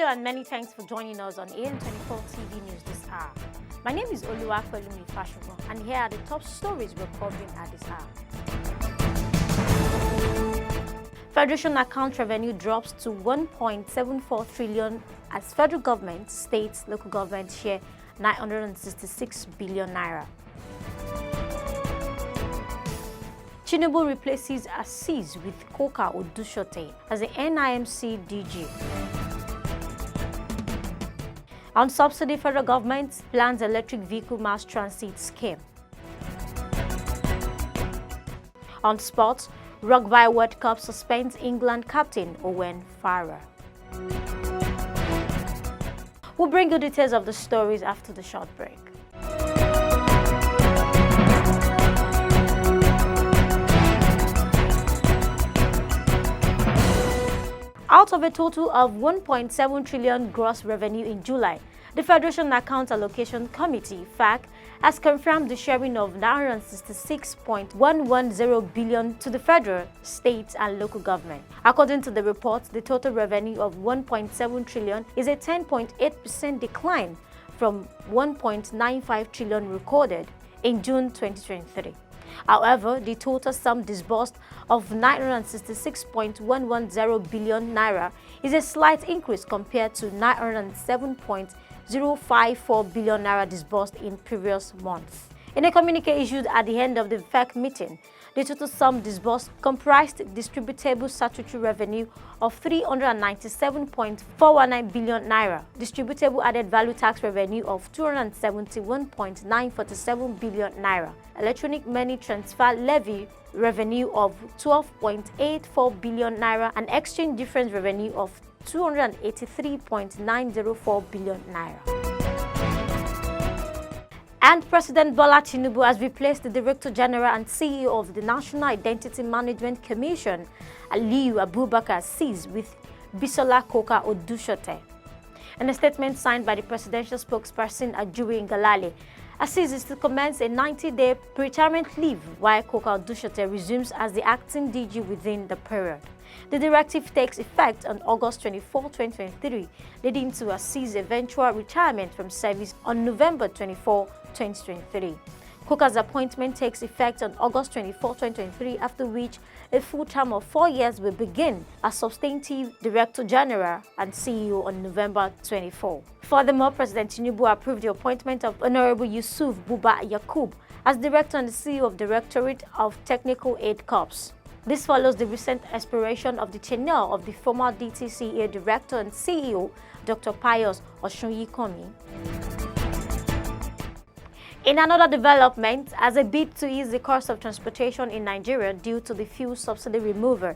and many thanks for joining us on AN24 TV News this hour. My name is Oluwafelumi Fashogo, and here are the top stories we're covering at this hour. Federation account revenue drops to 1.74 trillion as federal government, states, local government share 966 billion naira. Tinubu replaces Aziz with Koka Odushote as the NIMC DG. On subsidy, federal government plans electric vehicle mass transit scheme. On sports, Rugby World Cup suspends England captain Owen Farrer. We'll bring you details of the stories after the short break. Out of a total of 1.7 trillion gross revenue in July, the Federation Account Allocation Committee (FAC) has confirmed the sharing of 966.110 billion to the federal, state, and local government. According to the report, the total revenue of 1.7 trillion is a 10.8% decline from 1.95 trillion recorded in June 2023. However, the total sum disbursed of 966.110 billion naira is a slight increase compared to 907.054 billion naira disbursed in previous months. In a communique issued at the end of the FAC meeting, the total sum disbursed comprised distributable statutory revenue of 397.419 billion naira, distributable added value tax revenue of 271.947 billion naira, electronic money transfer levy revenue of 12.84 billion naira, and exchange difference revenue of 283.904 billion naira. And President Bola Tinubu has replaced the Director General and CEO of the National Identity Management Commission, Aliyu Abubakar Aziz, with Bisola Koka Odushote. In a statement signed by the presidential spokesperson Ajuri Ngalale, Aziz is to commence a 90-day retirement leave while Koka Odushote resumes as the acting DG within the period. The directive takes effect on August 24, 2023, leading to Aziz's eventual retirement from service on November 24, 2023. Koka's appointment takes effect on August 24, 2023, after which a full term of 4 years will begin as substantive Director General and CEO on November 24. Furthermore, President Tinubu approved the appointment of Honorable Yusuf Buba Yakub as Director and CEO of Directorate of Technical Aid Corps. This follows the recent expiration of the tenure of the former DTCA Director and CEO, Dr. Pius Osunyikomi. In another development, as a bid to ease the cost of transportation in Nigeria due to the fuel subsidy removal,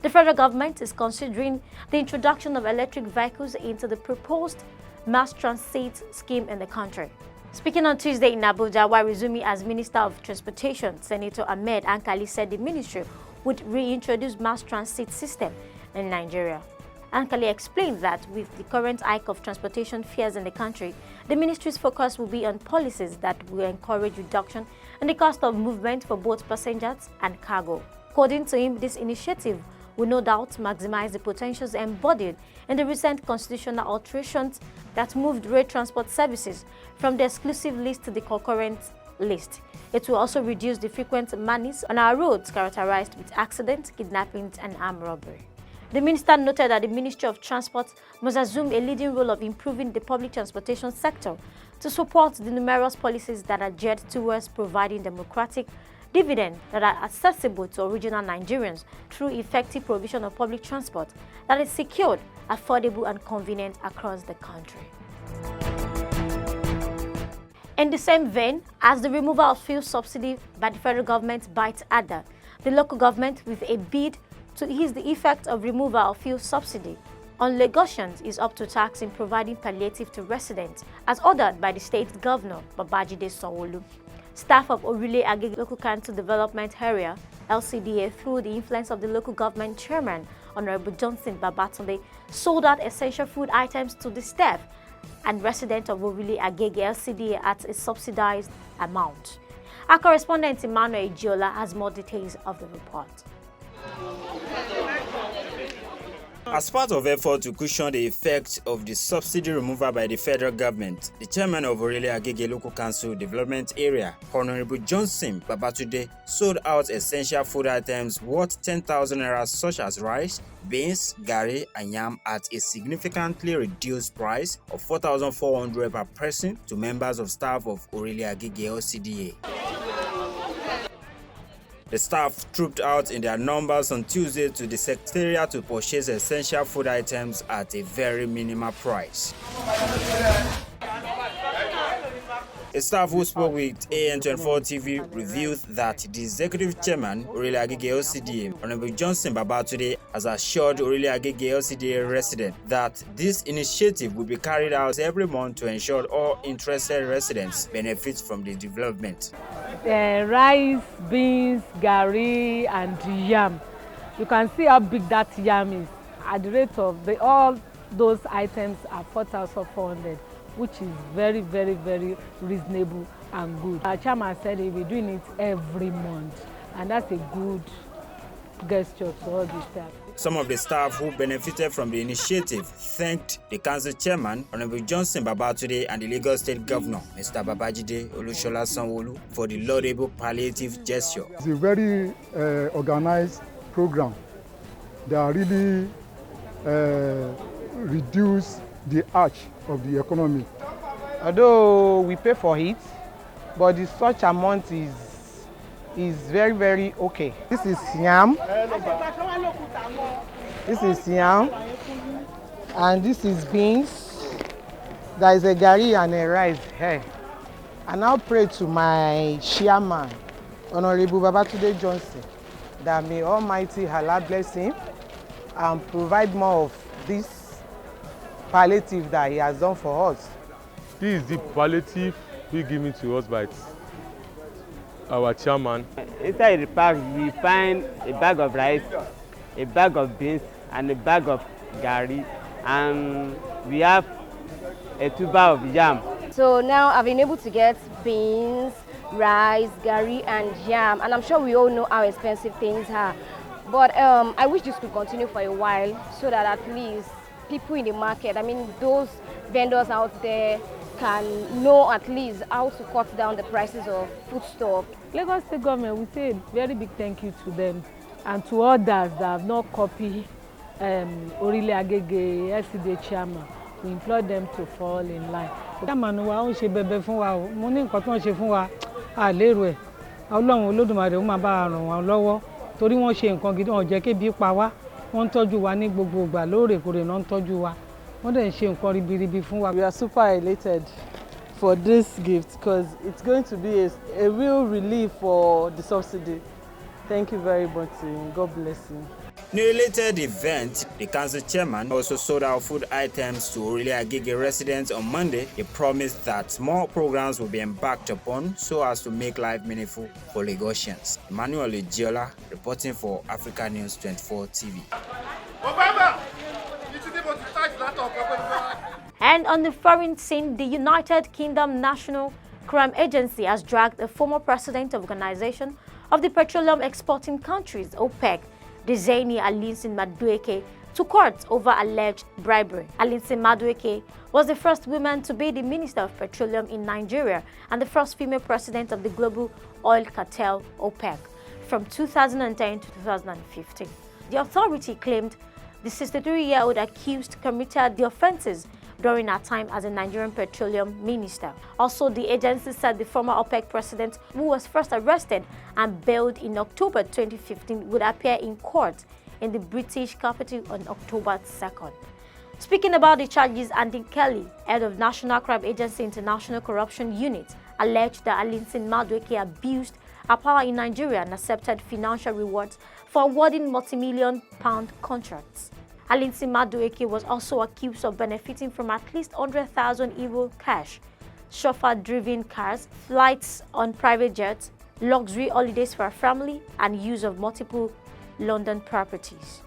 the federal government is considering the introduction of electric vehicles into the proposed mass transit scheme in the country. Speaking on Tuesday in Abuja while resuming as Minister of Transportation, Senator Ahmed Ankali said the ministry would reintroduce mass transit system in Nigeria. Ankali explained that with the current hike of transportation fares in the country, the ministry's focus will be on policies that will encourage reduction in the cost of movement for both passengers and cargo. According to him, this initiative will no doubt maximize the potentials embodied in the recent constitutional alterations that moved rail transport services from the exclusive list to the concurrent list. It will also reduce the frequent mannings on our roads characterized with accidents, kidnappings, and armed robbery. The minister noted that the Ministry of Transport must assume a leading role of improving the public transportation sector to support the numerous policies that are geared towards providing democratic dividends that are accessible to original Nigerians through effective provision of public transport that is secured, affordable, and convenient across the country. In the same vein, as the removal of fuel subsidy by the federal government bites adder, the local government, with a bid to ease the effect of removal of fuel subsidy on Lagosians, is up to task in providing palliative to residents, as ordered by the state governor, Babajide Sanwo-Olu. Staff of Orile Agege Local Council Development Area, LCDA, through the influence of the local government chairman, Honorable Johnson Babatunde, sold out essential food items to the staff and residents of Orile Agege LCDA at a subsidized amount. Our correspondent Emmanuel Ejiola has more details of the report. As part of effort to cushion the effect of the subsidy removal by the federal government, the chairman of Orile Agege Local Council Development Area, Honorable Johnson Babatude, sold out essential food items worth 10,000 naira such as rice, beans, garri and yam at a significantly reduced price of 4,400 per person to members of staff of Orile Agege LCDA. The staff trooped out in their numbers on Tuesday to the secretariat to purchase essential food items at a very minimal price. A staff who spoke with AN24 TV revealed that the executive chairman, Orile Agege LCDA, Honorable Johnson Babatude, has assured Orile Agege LCDA residents that this initiative will be carried out every month to ensure all interested residents benefit from the development. Rice, beans, garri and yam. You can see how big that yam is. At the rate of all those items are 4,400, which is very, very, very reasonable and good. Our chairman said he'll be doing it every month, and that's a good gesture to all the staff. Some of the staff who benefited from the initiative thanked the council chairman, Honorable Johnson Babatude, and the Lagos State Governor, Mr. Babajide Olushola Sanwo-Olu, for the laudable palliative gesture. It's a very organized program that really reduce the arch of the economy. Although we pay for it, but the such amount is very, very okay. This is yam. This is yam. And this is beans. There is a garri and a rice here. I now pray to my chairman, Honorable Babatude Johnson, that may Almighty Allah bless him and provide more of this palliative that he has done for us. This is the palliative he given to us by our chairman. Inside the bag, we find a bag of rice, a bag of beans, and a bag of garri, and we have a tuber of yam. So now I've been able to get beans, rice, garri, and yam, and I'm sure we all know how expensive things are. But I wish this could continue for a while so that at least people in the market, I mean those vendors out there, can know at least how to cut down the prices of foodstuff. Lagos State government, we say a very big thank you to them and to others that have not copied Orile Agege LCDA chairman. We implore them to fall in line. Chairman wa ó ṣe bẹ̀bẹ̀ fún wa, mo ní nǹkan tó ń ṣe fún wa, a lérò ẹ̀. Ọlọ́run Olódùmarè ó máa bá ràn wá lọ́wọ́ torí wọ́n ṣe nǹkan gidi, wọ́n jẹ́ kébi pa wá, wọ́n ń tọ́jú wa ní gbogbo ìgbà lóòrèkóòrè náà ń tọ́jú wa. We are super elated for this gift because it's going to be a real relief for the subsidy. Thank you very much and God bless you. In a related event, the council chairman also sold out food items to Orile Agege residents on Monday. He promised that more programs will be embarked upon so as to make life meaningful for Lagosians. Emmanuel Ejiola reporting for Africa News 24 TV. And on the foreign scene, the United Kingdom National Crime Agency has dragged the former president of the Organization of the Petroleum Exporting Countries, OPEC, Dizaini Alinsin Madueke, to court over alleged bribery. Alinsin Madueke was the first woman to be the Minister of Petroleum in Nigeria and the first female president of the global oil cartel, OPEC, from 2010 to 2015. The authority claimed the 63-year-old accused committed the offenses during her time as a Nigerian petroleum minister. Also, the agency said the former OPEC president, who was first arrested and bailed in October 2015, would appear in court in the British capital on October 2nd. Speaking about the charges, Andy Kelly, head of National Crime Agency International Corruption Unit, alleged that Alinsin Madueke abused her power in Nigeria and accepted financial rewards for awarding multi-million-pound contracts. Alinsin Madueke was also accused of benefiting from at least 100,000 euro cash, chauffeur-driven cars, flights on private jets, luxury holidays for her family, and use of multiple London properties.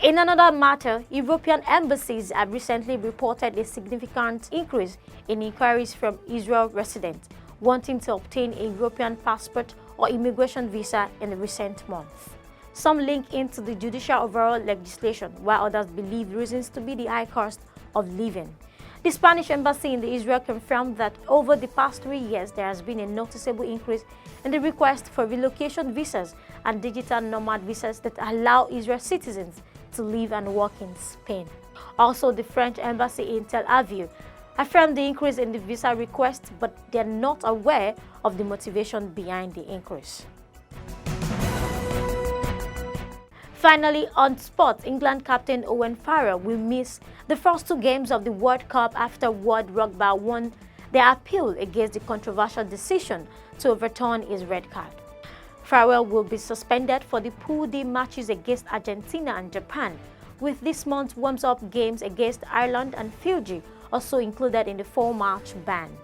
In another matter, European embassies have recently reported a significant increase in inquiries from Israel residents wanting to obtain a European passport or immigration visa in the recent months. Some link into the judicial overall legislation, while others believe reasons to be the high cost of living. The Spanish embassy in Israel confirmed that over the past 3 years, there has been a noticeable increase in the request for relocation visas and digital nomad visas that allow Israel citizens to live and work in Spain. Also, the French embassy in Tel Aviv affirmed the increase in the visa requests, but they're not aware of the motivation behind the increase. Finally, on sports, England captain Owen Farrell will miss the first 2 games of the World Cup after World Rugby won their appeal against the controversial decision to overturn his red card. Farrell will be suspended for the Pool D matches against Argentina and Japan, with this month's warm-up games against Ireland and Fiji also included in the 4-match ban.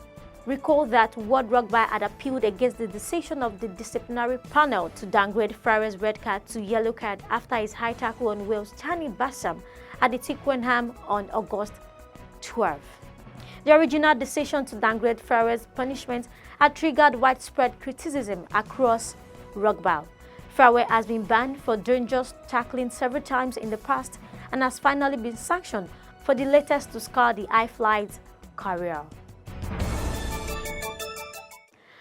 Recall that World Rugby had appealed against the decision of the disciplinary panel to downgrade Farrell's red card to yellow card after his high tackle on Wales' Chani Bassam at the Twickenham on August 12. The original decision to downgrade Farrell's punishment had triggered widespread criticism across rugby. Farrell has been banned for dangerous tackling several times in the past and has finally been sanctioned for the latest to scar the high-flight career.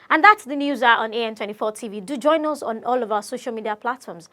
And that's the news on AN24 TV. Do join us on all of our social media platforms.